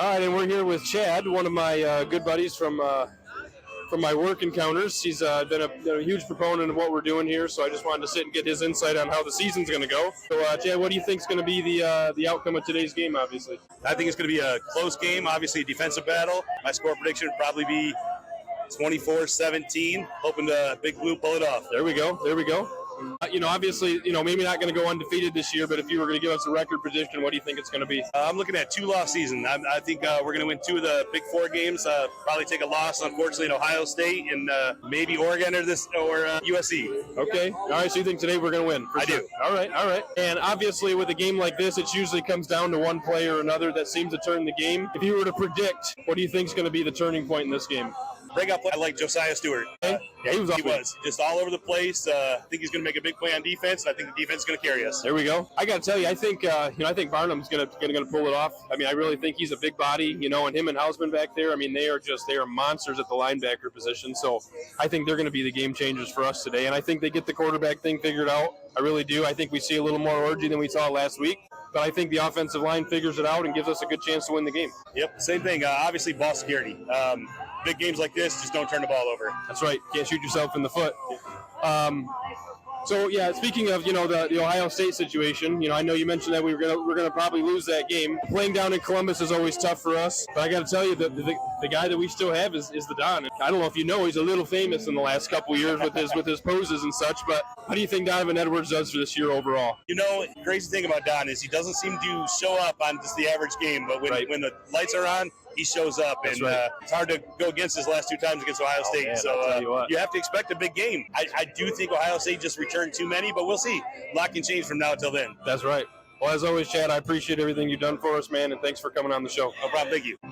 All right, and we're here with Chad, one of my good buddies from my work encounters. He's been a huge proponent of what we're doing here, so I just wanted to sit and get his insight on how the season's going to go. So, Chad, what do you think is going to be the outcome of today's game, obviously? I think it's going to be a close game, obviously a defensive battle. My score prediction would probably be 24-17, hoping the Big Blue pull it off. There we go. Obviously, maybe not going to go undefeated this year, but if you were going to give us a record prediction, what do you think it's going to be? I'm looking at 2-loss season. I think we're going to win 2 of the Big 4 games. Probably take a loss, unfortunately, in Ohio State and maybe Oregon or USC. Okay. All right. So you think today we're going to win? I do. All right. And obviously, with a game like this, it usually comes down to one play or another that seems to turn the game. If you were to predict, what do you think is going to be the turning point in this game? Breakout play. I like Josiah Stewart. Yeah, he was just all over the place. I think he's going to make a big play on defense, and I think the defense is going to carry us. There we go. I got to tell you, I think Barnum's going to pull it off. I mean, I really think he's a big body, and him and Hausman back there. I mean, they are monsters at the linebacker position. So I think they're going to be the game changers for us today, and I think they get the quarterback thing figured out. I really do. I think we see a little more orgy than we saw last week, but I think the offensive line figures it out and gives us a good chance to win the game. Yep, same thing. Obviously, ball security. Big games like this, just don't turn the ball over. That's right. Can't shoot yourself in the foot. So yeah, speaking of the Ohio State situation, I know you mentioned that we're gonna probably lose that game. Playing down in Columbus is always tough for us, but I got to tell you that the guy that we still have is the Don. I don't know if you know, he's a little famous in the last couple of years with his poses and such. But how do you think Donovan Edwards does for this year overall? The crazy thing about Don is he doesn't seem to show up on just the average game, but when the lights are on, he shows up, and it's hard to go against his last 2 times against Ohio State. Man, so you have to expect a big game. I do think Ohio State just returned too many, but we'll see. A lot can change from now until then. That's right. Well, as always, Chad, I appreciate everything you've done for us, man, and thanks for coming on the show. No problem. Thank you.